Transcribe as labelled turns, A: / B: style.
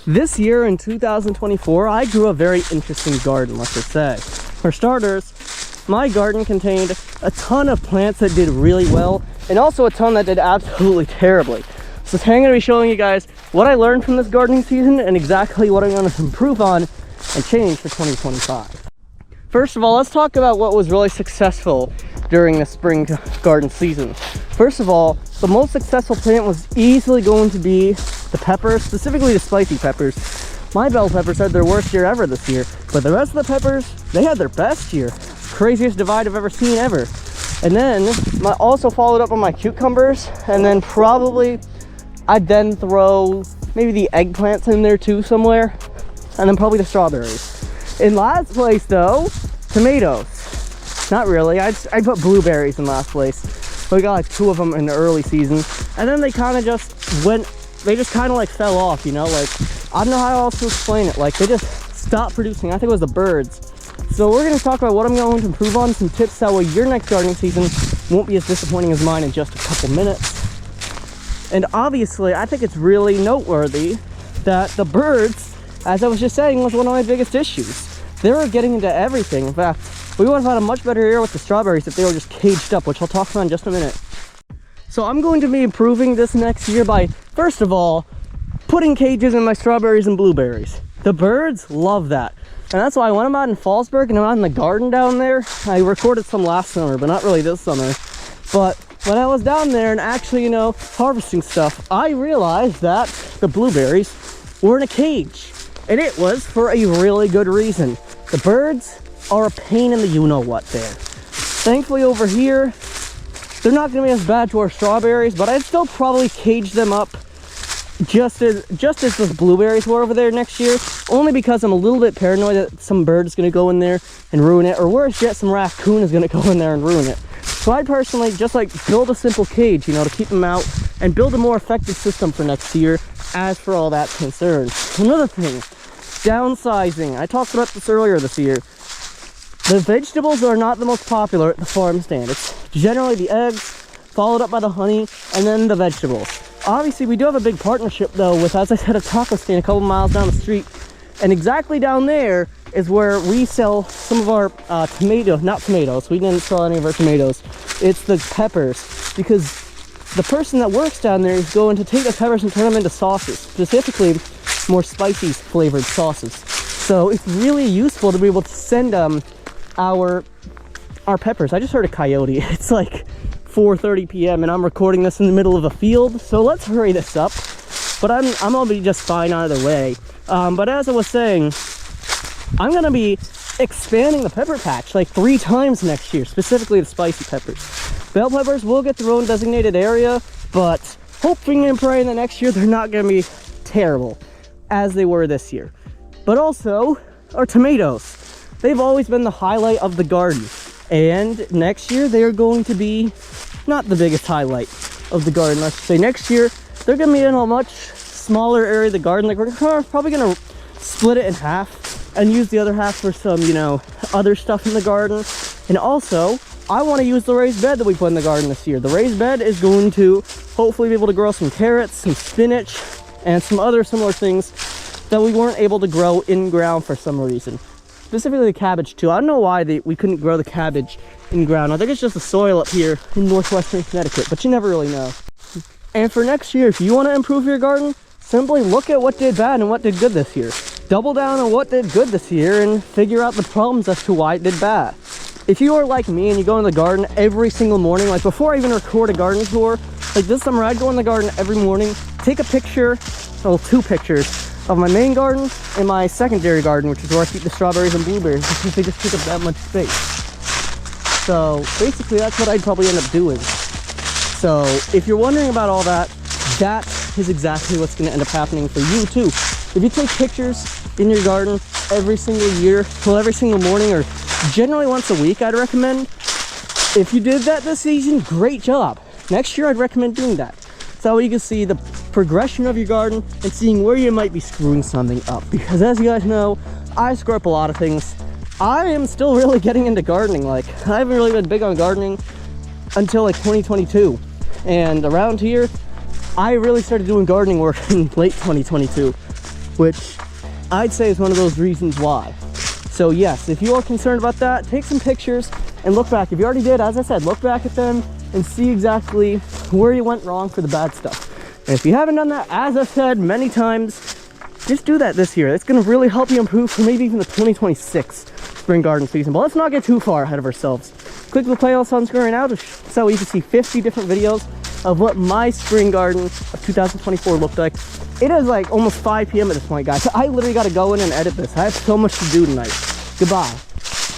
A: This year in 2024, I grew a very interesting garden, let's just say. For starters, my garden contained a ton of plants that did really well, and also a ton that did absolutely terribly. So today I'm going to be showing you guys what I learned from this gardening season and exactly what I'm going to improve on and change for 2025. First of all, let's talk about what was really successful during the spring garden season. First of all, the most successful plant was easily going to be the peppers, specifically the spicy peppers. My bell peppers had their worst year ever this year, but the rest of the peppers, they had their best year. Craziest divide I've ever seen ever. And then I also followed up on my cucumbers, and then probably I'd then throw maybe the eggplants in there too somewhere, and then probably the strawberries. In last place though, tomatoes. Not really, I put blueberries in last place. We got like 2 of them in the early season, and then they kind of just kind of like fell off, you know, like, I don't know how else to explain it, like they just stopped producing. I think it was the birds. So we're going to talk about what I'm going to improve on, some tips that way your next gardening season won't be as disappointing as mine in just a couple minutes. And obviously, I think it's really noteworthy that the birds, as I was just saying, was one of my biggest issues. They were getting into everything. In fact, we would have had a much better year with the strawberries if they were just caged up, which I'll talk about in just a minute. So I'm going to be improving this next year by, first of all, putting cages in my strawberries and blueberries. The birds love that. And that's why when I'm out in Fallsburg and I'm out in the garden down there, I recorded some last summer, but not really this summer. But when I was down there and actually, you know, harvesting stuff, I realized that the blueberries were in a cage. And it was for a really good reason. The birds are a pain in the you-know-what there. Thankfully over here, they're not going to be as bad to our strawberries, but I'd still probably cage them up just as those blueberries were over there next year, only because I'm a little bit paranoid that some bird is going to go in there and ruin it, or worse yet, some raccoon is going to go in there and ruin it. So I'd personally just like build a simple cage, you know, to keep them out and build a more effective system for next year as for all that's concerned. Another thing, downsizing. I talked about this earlier this year. The vegetables are not the most popular at the farm stand. It's generally the eggs, followed up by the honey, and then the vegetables. Obviously, we do have a big partnership, though, with, as I said, a taco stand a couple miles down the street. And exactly down there is where we sell some of our not tomatoes. We didn't sell any of our tomatoes. It's the peppers, because the person that works down there is going to take the peppers and turn them into sauces, specifically more spicy flavored sauces. So it's really useful to be able to send our peppers. I just heard a coyote. It's like 4:30 p.m. and I'm recording this in the middle of a field, so let's hurry this up. But I'm gonna be just fine either way. But as I was saying, I'm gonna be expanding the pepper patch like 3 times next year, specifically the spicy peppers. Bell peppers will get their own designated area, but hoping and praying that next year they're not gonna be terrible as they were this year. But also our tomatoes. They've always been the highlight of the garden, and next year they are going to be not the biggest highlight of the garden. Let's say next year they're going to be in a much smaller area of the garden. Like, we're probably going to split it in half and use the other half for some, you know, other stuff in the garden. And also, I want to use the raised bed that we put in the garden this year. The raised bed is going to hopefully be able to grow some carrots, some spinach, and some other similar things that we weren't able to grow in ground for some reason. Specifically the cabbage too. I don't know why we couldn't grow the cabbage in ground. I think it's just the soil up here in northwestern Connecticut, but you never really know. And for next year, if you want to improve your garden, simply look at what did bad and what did good this year. Double down on what did good this year and figure out the problems as to why it did bad. If you are like me and you go in the garden every single morning, like before I even record a garden tour, like this summer I'd go in the garden every morning, take a picture, well, 2 pictures, of my main garden and my secondary garden, which is where I keep the strawberries and blueberries, because they just take up that much space. So basically that's what I'd probably end up doing. So if you're wondering about all that, that is exactly what's going to end up happening for you too. If you take pictures in your garden every single year, well, every single morning, or generally once a week, I'd recommend. If you did that this season, great job. Next year I'd recommend doing that. So you can see the progression of your garden and seeing where you might be screwing something up, because as you guys know, I screw up a lot of things. I am still really getting into gardening. Like, I haven't really been big on gardening until like 2022, and around here I really started doing gardening work in late 2022. which I'd say is one of those reasons why. So yes, if you are concerned about that, take some pictures and look back. If you already did, as I said, look back at them and see exactly where you went wrong for the bad stuff. And if you haven't done that, as I've said many times, just do that this year. It's gonna really help you improve for maybe even the 2026 spring garden season. But let's not get too far ahead of ourselves. Click the playlist on screen right now so you can see 50 different videos of what my spring garden of 2024 looked like. It is like almost 5 p.m. at this point, guys. I literally gotta go in and edit this. I have so much to do tonight. Goodbye.